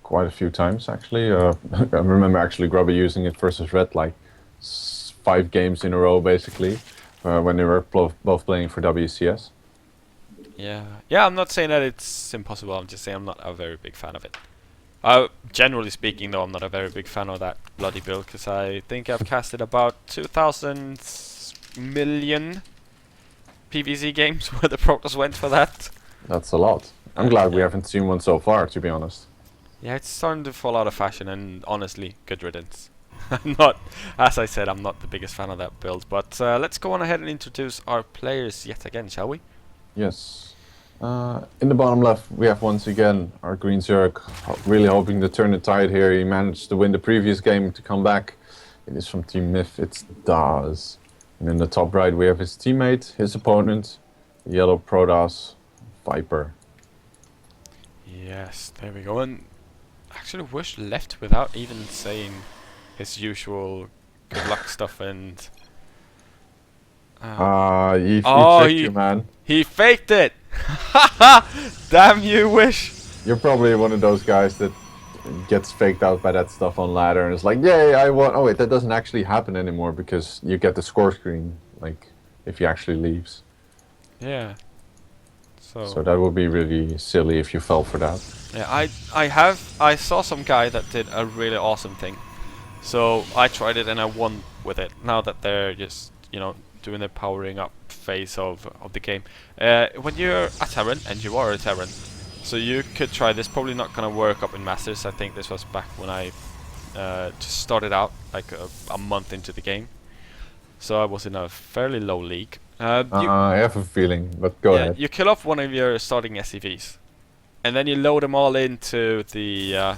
quite a few times actually. I remember actually Grubby using it versus Red like 5 games in a row basically when they were both playing for WCS. Yeah, I'm not saying that it's impossible. I'm just saying I'm not a very big fan of it. Generally speaking, though, I'm not a very big fan of that bloody build because I think I've casted about 2,000 million PvZ games where the progress went for that. That's a lot. I'm glad we Yeah. haven't seen one so far, to be honest. Yeah, it's starting to fall out of fashion, and honestly, good riddance. I'm not, as I said, I'm not the biggest fan of that build, but let's go on ahead and introduce our players yet again, shall we? Yes. In the bottom left, we have once again our Green Zerg, really hoping to turn the tide here. He managed to win the previous game to come back. It is from Team Myth, it's Daz. And in the top right, we have his teammate, his opponent, Yellow Protoss, Viper. Yes, there we go. And actually, Wish left without even saying his usual good luck stuff and. He tricked you, man. He faked it! Damn you, Wish! You're probably one of those guys that gets faked out by that stuff on ladder and it's like, yay, I won. Oh wait, that doesn't actually happen anymore because you get the score screen, like, if he actually leaves. Yeah. So that would be really silly if you fell for that. Yeah, I saw some guy that did a really awesome thing. So I tried it and I won with it. Now that they're just, doing the powering up phase of the game. When you're a Terran, and you are a Terran, so you could try this. Probably not gonna work up in Masters. I think this was back when I just started out, like a month into the game. So I was in a fairly low league. I have a feeling, but go ahead. You kill off one of your starting SCVs, and then you load them all into the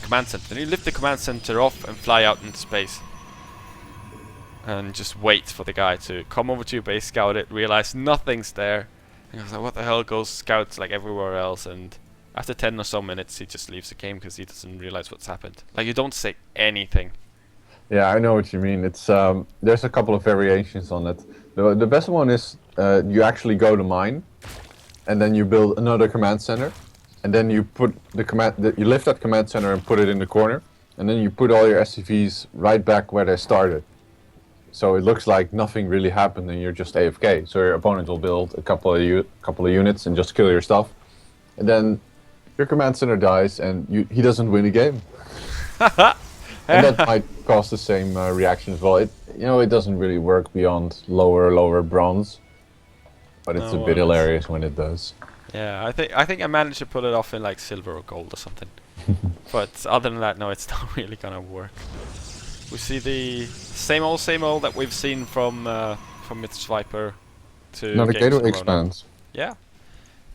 command center. Then you lift the command center off and fly out into space. And just wait for the guy to come over to your base, scout it, realize nothing's there. And I was like, what the hell, goes scouts like everywhere else, and after 10 or so minutes he just leaves the game because he doesn't realize what's happened. Like, you don't say anything. Yeah, I know what you mean. It's there's a couple of variations on it. The best one is you actually go to mine, and then you build another command center, and then you put you lift that command center and put it in the corner, and then you put all your SCVs right back where they started. So it looks like nothing really happened and you're just AFK. So your opponent will build a couple of units and just kill your stuff. And then your command center dies and he doesn't win a game. And that might cause the same reaction as well. It doesn't really work beyond lower bronze. But it's a bit hilarious when it does. Yeah, I think I managed to pull it off in like silver or gold or something. But other than that, no, it's not really gonna work. We see the same old that we've seen from its Viper to. No, the gateway expands. Yeah.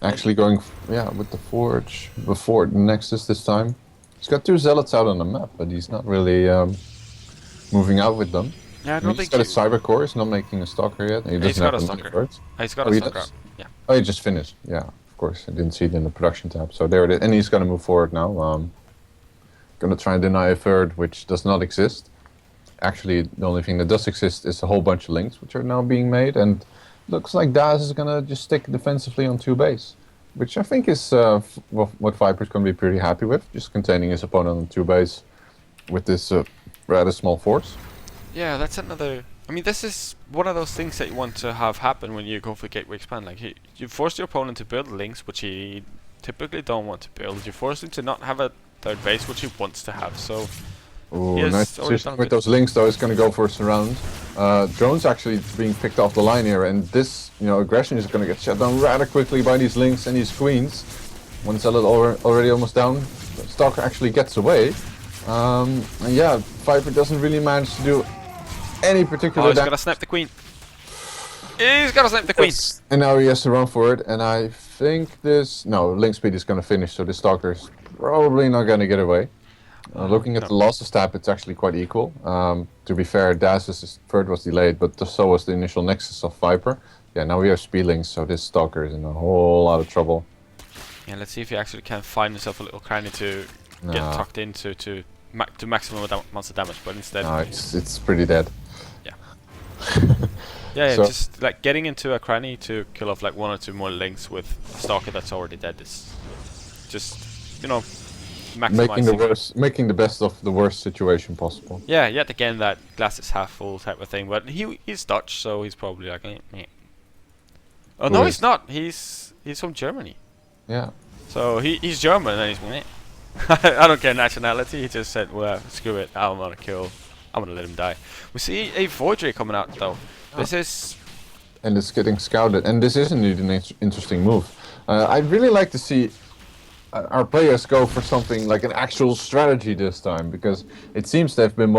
Actually going, with the Forge before the Nexus this time. He's got 2 Zealots out on the map, but he's not really moving out with them. Yeah, I don't he's think got a Cyber Core, he's not making a Stalker yet. He's got a Stalker. He's got a Stalker. Yeah. Oh, he just finished. Yeah, of course. I didn't see it in the production tab. So there it is. And he's going to move forward now. Going to try and deny a third, which does not exist. Actually, the only thing that does exist is a whole bunch of links, which are now being made, and looks like Daz is gonna just stick defensively on 2 base, which I think is what Viper's gonna be pretty happy with, just containing his opponent on 2 base with this rather small force. Yeah, that's another. I mean, this is one of those things that you want to have happen when you go for gateway expand. Like, you force your opponent to build links, which he typically don't want to build. You force him to not have a 3rd base, which he wants to have. So. Oh, nice position with those links though. It's going to go for a surround. Drone's actually being picked off the line here, and this, aggression is going to get shut down rather quickly by these links and these queens. One Zealot already almost down. Stalker actually gets away. And yeah, Viper doesn't really manage to do any particular he's got to snap the queen. He's got to snap the queen. Yes. And now he has to run for it, and I think link speed is going to finish, so the Stalker's probably not going to get away. Looking at the losses tab, it's actually quite equal. To be fair, Daz's third was delayed, but so was the initial Nexus of Viper. Yeah, now we have speedlings, so this Stalker is in a whole lot of trouble. Yeah, let's see if he actually can find himself a little cranny to get tucked into to maximum amounts of damage, but instead... No, it's pretty dead. Yeah. yeah, so just like getting into a cranny to kill off like 1 or 2 more links with a Stalker that's already dead is just, maximizing. making the best of the worst situation possible. Yeah, yet again that glass is half full type of thing. But he's Dutch, so he's probably like, meh. Oh Who no, is? he's not. He's from Germany. Yeah. So he's German and he's meh. I don't care nationality. He just said, well, screw it. I'm gonna let him die. We see a Void Ray coming out though. This is. And it's getting scouted, and this is indeed an interesting move. I'd really like to see our players go for something like an actual strategy this time, because it seems they've been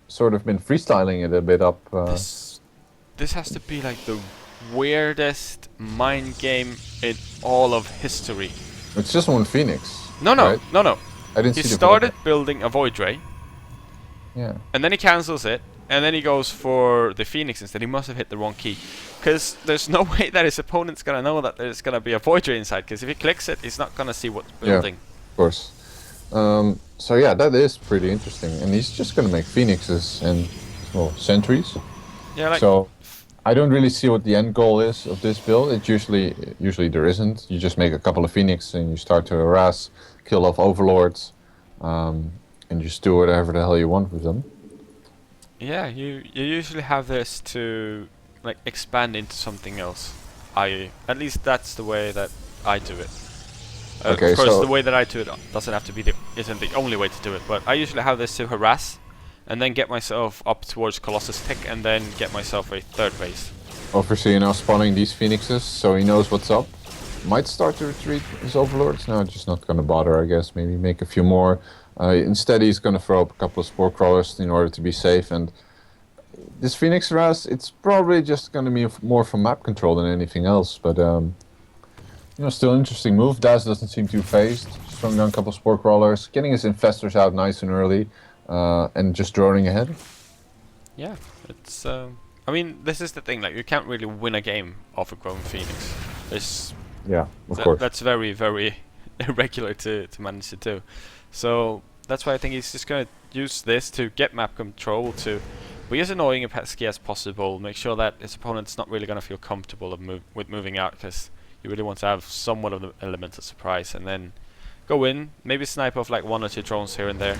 sort of been freestyling it a bit up. This has to be like the weirdest mind game in all of history. It's just one Phoenix. No. I didn't He see the started building a Void Ray, Yeah. and then he cancels it, and then he goes for the Phoenix instead. He must have hit the wrong key, because there's no way that his opponent's gonna know that there's gonna be a Void Ray inside. Because if he clicks it, he's not gonna see what's building. Yeah, of course. So yeah, that is pretty interesting, and he's just gonna make Phoenixes and sentries. Yeah, like So I don't really see what the end goal is of this build. It usually there isn't. You just make a couple of Phoenix and you start to harass, kill off overlords, and just do whatever the hell you want with them. yeah, you usually have this to like expand into something else. At least that's the way that I do it. Okay, of course, so the way that I do it doesn't have to be isn't the only way to do it. But I usually have this to harass, and then get myself up towards Colossus Tick, and then get myself a third base. obviously you're now spawning these Phoenixes, so he knows what's up. Might start to retreat his overlords. No, just not gonna bother, I guess. Maybe make a few more. Instead, he's gonna throw up a couple of spore crawlers in order to be safe. And this Phoenix harass, it's probably just gonna be more for map control than anything else. But still interesting move. Daz doesn't seem too phased. Just throwing down a couple of spore crawlers, getting his infestors out nice and early, and just droning ahead. Yeah, it's. I mean, this is the thing. Like, you can't really win a game off a grown Phoenix. It's Yeah, of course. that's very, very irregular to manage to do. So that's why I think he's just going to use this to get map control, to be as annoying and pesky as possible, make sure that his opponent's not really going to feel comfortable with moving out, because you really want to have somewhat of the element of surprise, and then go in, maybe snipe off like 1 or 2 drones here and there.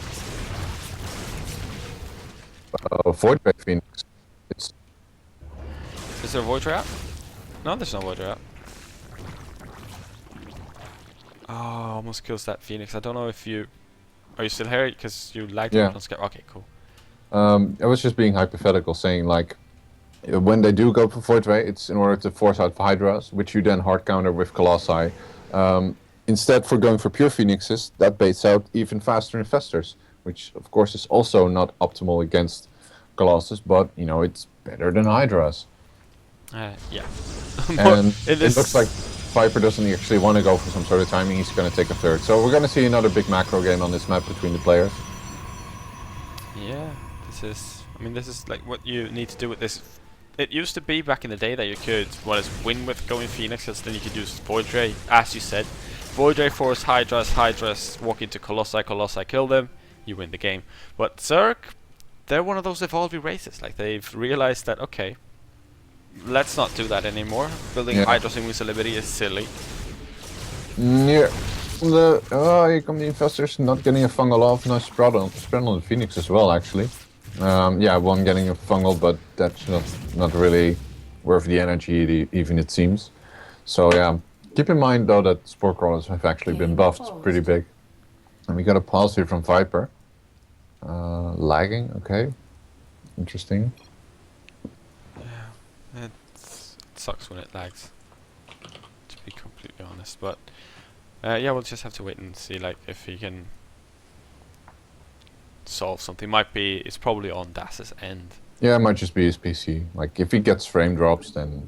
Void Ray Phoenix. Is there a Void Ray out? No, there's no Void Ray out. Oh, almost kills that Phoenix. I don't know if you... Are you still here? Because you lagged Yeah. on Skype. Okay, cool. I was just being hypothetical, saying like, when they do go for Void Ray, it's in order to force out Hydras, which you then hard counter with Colossi. Instead, for going for pure Phoenixes, that baits out even faster Infestors, which of course is also not optimal against Colossus, but it's better than Hydras. Yeah. And it looks like Viper doesn't actually want to go for some sort of timing. He's going to take a third. So we're going to see another big macro game on this map between the players. Yeah, this is like what you need to do with this. It used to be back in the day that you could win with going Phoenixes, then you could use Void Ray, as you said. Void Ray force Hydras walk into Colossi kill them, you win the game. But Zerg, they're one of those evolving races. Like, they've realized that, okay, let's not do that anymore. Building Hydras invincibility is silly. Here come the Infestors, not getting a fungal off. Nice spread on the Phoenix as well, actually. One getting a fungal, but that's not really worth the energy, even it seems. So yeah, keep in mind though that spore crawlers have actually been buffed pretty big. And we got a pulse here from Viper. Lagging, okay. Interesting. Yeah, it sucks when it lags, to be completely honest. But we'll just have to wait and see, like, if he can solve something. It's probably on Daz's end. Yeah, it might just be his PC. Like, if he gets frame drops, then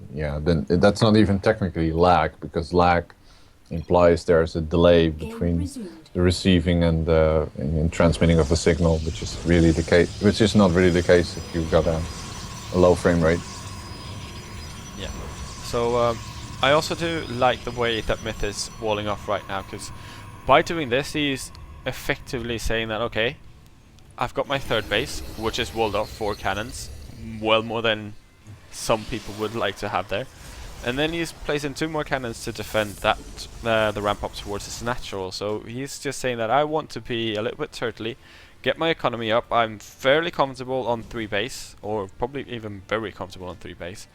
that's not even technically lag, because lag implies there's a delay between the receiving and transmitting of the signal, which is really the case. Which is not really the case if you've got a low frame rate. Yeah. So I also do like the way that Myth is walling off right now, because by doing this, he's effectively saying that, okay, I've got my third base, which is walled off 4 cannons, well more than some people would like to have there. and then he's placing 2 more cannons to defend that the ramp up towards his natural. So he's just saying that I want to be a little bit turtly, get my economy up. I'm fairly comfortable on 3 base, or probably even very comfortable on 3 base.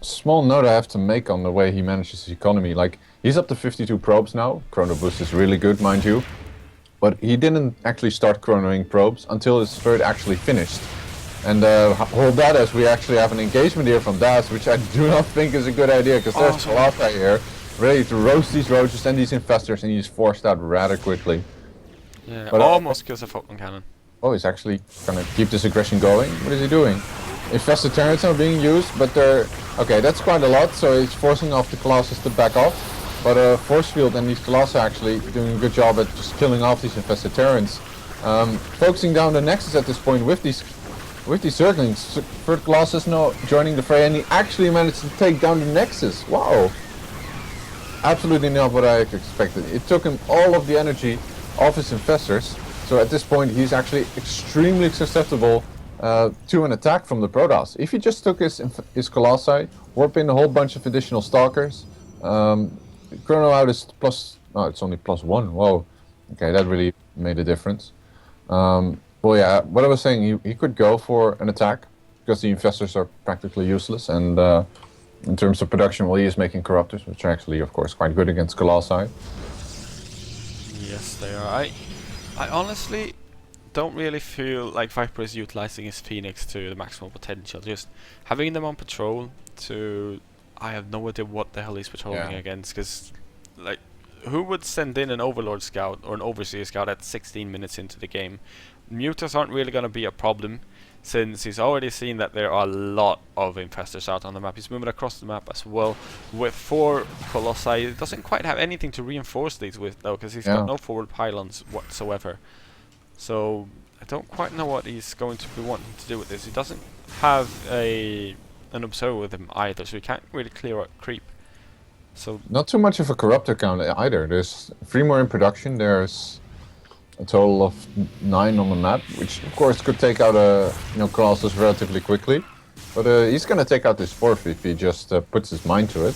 Small note I have to make on the way he manages his economy. Like, he's up to 52 probes now. Chrono boost is really good, mind you. But he didn't actually start chronoing probes until his third actually finished. And hold that as we actually have an engagement here from Daz, which I do not think is a good idea, because there's Qualifier here, ready to roast these roaches and these infestors, and he's forced out rather quickly. Yeah, but, almost kills a photon cannon. Oh, he's actually gonna keep this aggression going. What is he doing? Infested turrets are being used, but they're... Okay, that's quite a lot, so it's forcing off the Colossus to back off. But Force Field and these Colossi are actually doing a good job at just killing off these infested turrets. Focusing down the Nexus at this point with these Zerglings. Third Colossus now joining the fray, and he actually managed to take down the Nexus. Wow! Absolutely not what I expected. It took him all of the energy off his infestors. So at this point he's actually extremely susceptible to an attack from the Protoss. If he just took his Colossi, warp in a whole bunch of additional Stalkers, Chrono out is plus... Oh, it's only +1. Whoa. Okay, that really made a difference. Well, yeah, what I was saying, he could go for an attack, because the infestors are practically useless, and in terms of production, well, he is making Corruptors, which are actually, of course, quite good against Colossi. Yes, they are. I honestly don't really feel like Viper is utilizing his Phoenix to the maximum potential. Just having them on patrol to... I have no idea what the hell he's patrolling against, because, like, who would send in an Overlord Scout or an Overseer Scout at 16 minutes into the game? Mutas aren't really going to be a problem, since he's already seen that there are a lot of infestors out on the map. He's moving across the map as well with 4 Colossi. He doesn't quite have anything to reinforce these with, though, because he's got no forward pylons whatsoever. So I don't quite know what he's going to be wanting to do with this. He doesn't have an observer with him either, so he can't really clear out creep. So not too much of a Corruptor count either. There's 3 more in production. There's a total of 9 on the map, which of course could take out Colossus relatively quickly. But he's gonna take out this 4th if he just puts his mind to it.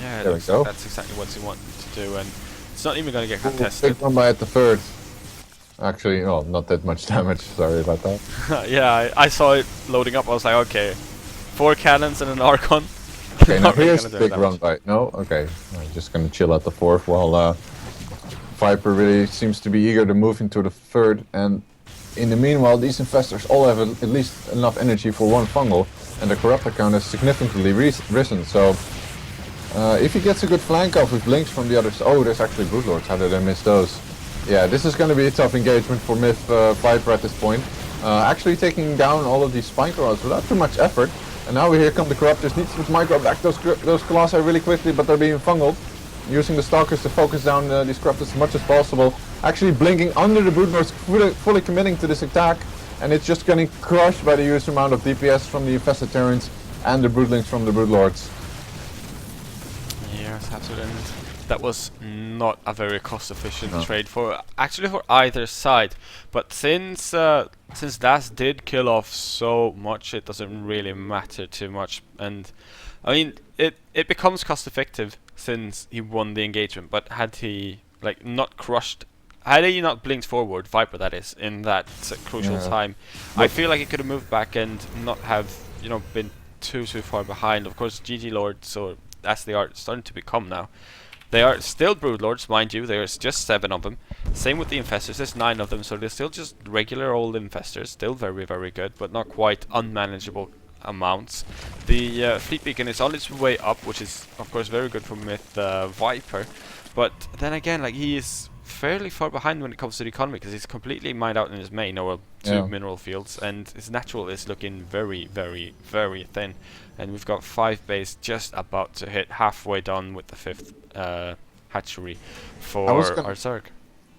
Yeah, there we go. That's exactly what he wanted to do, and it's not even gonna get contested. Big one by at the 3rd. Actually, well, not that much damage. Sorry about that. Yeah, I saw it loading up. I was like, okay, 4 cannons and an Archon. Okay, now here's the big run by. No, okay, I'm just gonna chill at the 4th while Viper really seems to be eager to move into the 3rd, and in the meanwhile these infestors all have at least enough energy for 1 fungal, and the Corruptor count has significantly risen, so if he gets a good flank off with blinks from the others... Oh, there's actually Broodlords, how did I miss those? Yeah, this is going to be a tough engagement for Myth Viper at this point. Actually taking down all of these Spine Corruptors without too much effort, and now here come the Corruptors. Needs to micro back those Colossi really quickly, but they're being fungled. Using the Stalkers to focus down these Corruptors as much as possible. Actually blinking under the Broodlords, fully committing to this attack. And it's just getting crushed by the huge amount of DPS from the Infested Terrans and the Broodlings from the Broodlords. Yes, absolutely. And that was not a very cost-efficient trade for either side. But since Daz did kill off so much, it doesn't really matter too much. And I mean, it becomes cost-effective since he won the engagement, but had he not blinked forward, Viper that is, in that crucial time, I feel like he could have moved back and not have been too far behind. Of course, GG Lords, or as they are starting to become now, they are still Broodlords, mind you. There's just 7 of them. Same with the Infestors, there's 9 of them, so they're still just regular old Infestors, still very, very good, but not quite unmanageable amounts. The Fleet Beacon is on its way up, which is of course very good for Myth Viper, but then again, he is fairly far behind when it comes to the economy, because he's completely mined out in his main, or 2 mineral fields, and his natural is looking very, very, very thin. And we've got 5 base just about to hit, halfway done with the 5th hatchery for our Zerg.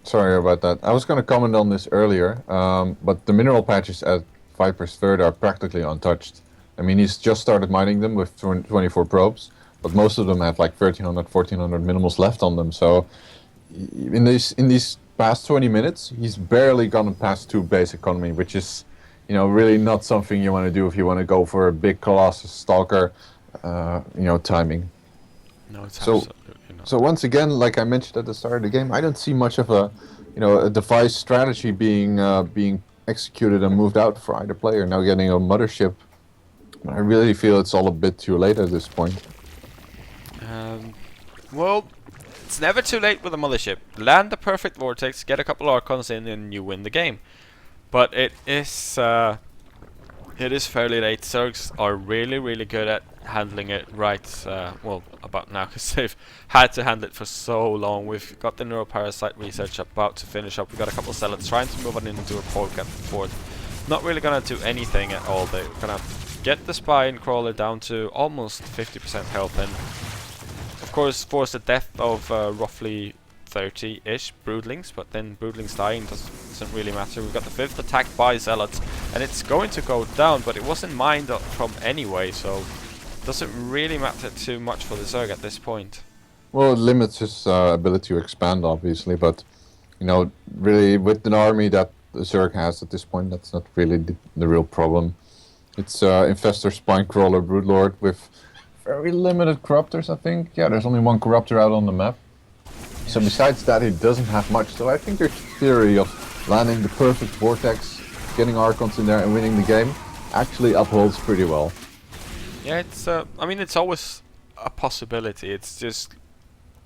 Sorry about that. I was going to comment on this earlier, but the mineral patches at Viper's 3rd are practically untouched. I mean, he's just started mining them with 24 probes, but most of them have 1300, 1400 minimals left on them. So in these past 20 minutes, he's barely gone past 2 base economy, which is, really not something you want to do if you want to go for a big Colossus Stalker timing. No, it's So, absolutely not. so once again, like I mentioned at the start of the game, I don't see much of a device strategy being executed and moved out for either player. Now getting a mothership, I really feel it's all a bit too late at this point. Well, it's never too late with a mothership. Land the perfect vortex, get a couple Archons in, and you win the game. But it is fairly late. Zergs are really, really good at handling it right. Well, about now, because they've had to handle it for so long. We've got the neuroparasite research about to finish up. We've got a couple of zealots trying to move on into a polka forth. Not really gonna do anything at all. They're gonna get the spine crawler down to almost 50% health, and of course force the death of roughly 30-ish broodlings, but then broodlings dying doesn't really matter. We've got the 5th attack by zealots, and it's going to go down, but it wasn't mined up from anyway, so doesn't really matter too much for the Zerg at this point. Well, it limits his ability to expand, obviously, but really with an army that the Zerg has at this point, that's not really the real problem. It's Infestor, Spinecrawler, Broodlord with very limited corruptors, I think. Yeah, there's only one corruptor out on the map. So besides that, he doesn't have much. So I think their theory of landing the perfect vortex, getting Archons in there and winning the game actually upholds pretty well. Yeah, it's I mean, it's always a possibility. It's just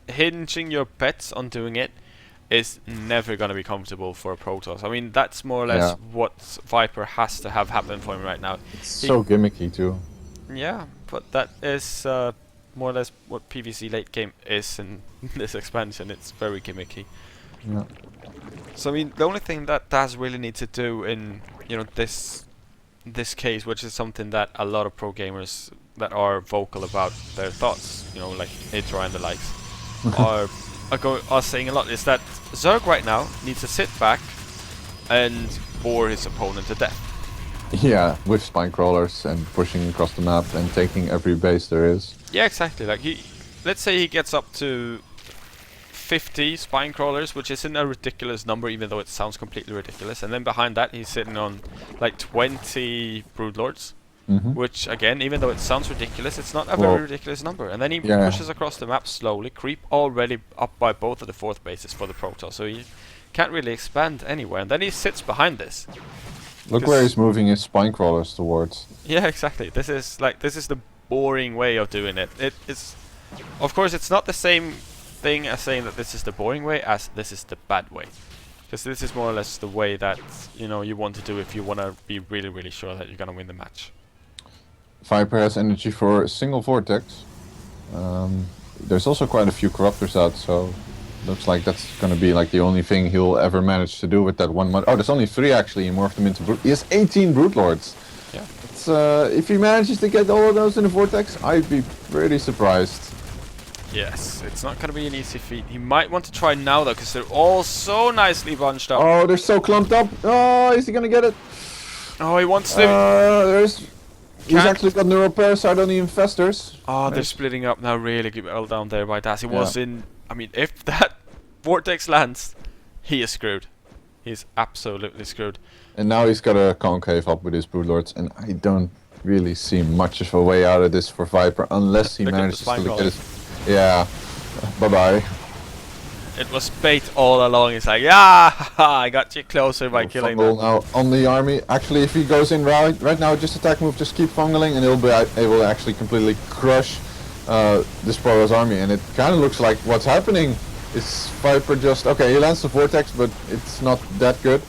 hinging your bets on doing it is never going to be comfortable for a Protoss. I mean, that's more or less what Viper has to have happen for him right now. It's so gimmicky too. Yeah, but that is more or less what PvC late game is in this expansion. It's very gimmicky. Yeah. So I mean, the only thing that Daz really needs to do in this case, which is something that a lot of pro gamers that are vocal about their thoughts, like Idra and the likes, are saying a lot, is that Zerg right now needs to sit back and bore his opponent to death. Yeah, with spine crawlers and pushing across the map and taking every base there is. Yeah, exactly. Like let's say he gets up to 50 spine crawlers, which isn't a ridiculous number, even though it sounds completely ridiculous. And then behind that, he's sitting on like 20 broodlords, which again, even though it sounds ridiculous, it's not a very ridiculous number. And then he pushes across the map slowly, creep already up by both of the 4th bases for the Protoss, so he can't really expand anywhere. And then he sits behind this. Look where he's moving his spine crawlers towards. Yeah, exactly. This is the boring way of doing it. It's, of course, it's not the same thing as saying that this is the boring way as this is the bad way, because this is more or less the way that you want to do if you want to be really, really sure that you're gonna win the match. Viper has energy for a single vortex. There's also quite a few corruptors out, so looks like that's gonna be like the only thing he'll ever manage to do with that one month. Oh, there's only 3 actually. He morphed them into he has 18 broodlords. Yeah. It's, if he manages to get all of those in the vortex, I'd be pretty surprised. Yes, it's not gonna be an easy feat. He might want to try now though, because they're all so nicely bunched up. Oh, they're so clumped up. Oh, is he gonna get it? Oh, he wants to. He's actually got neuroparasite on the infestors. Oh, nice. They're splitting up now. Really good well down there by Daz. He was in. I mean, if that vortex lands, he is screwed. He's absolutely screwed. And now he's got a concave up with his broodlords, and I don't really see much of a way out of this for Viper unless he manages to get his. Yeah. Bye bye. It was bait all along. It's like, I got you closer by killing them. Now on the army. Actually, if he goes in right now, just attack move, just keep fungling, and he'll be able to actually completely crush this Protoss army. And it kind of looks like what's happening is Viper just he lands the vortex, but it's not that good.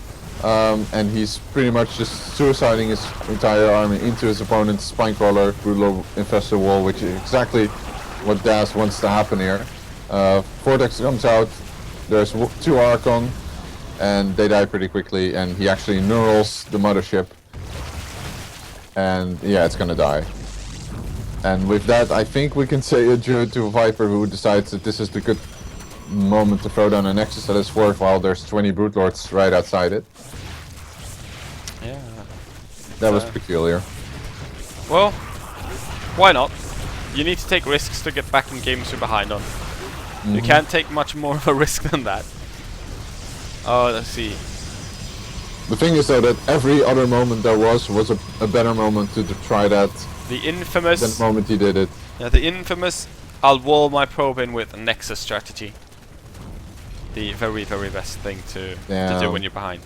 And he's pretty much just suiciding his entire army into his opponent's spinecrawler, Broodlord infestor wall, which is exactly what Daz wants to happen here. Vortex comes out, there's 2 Archon, and they die pretty quickly, and he actually neurals the mothership. And yeah, it's gonna die. And with that, I think we can say adieu to Viper, who decides that this is the good moment to throw down a Nexus at his 4th while there's 20 Broodlords right outside it. Yeah. That was peculiar. Well, why not? You need to take risks to get back in games you're behind on. You can't take much more of a risk than that. Oh, let's see. The thing is though that every other moment there was a better moment to try that The than infamous. the moment you did it. Yeah, the infamous. I'll wall my probe in with a Nexus strategy. The very, very best thing to do when you're behind.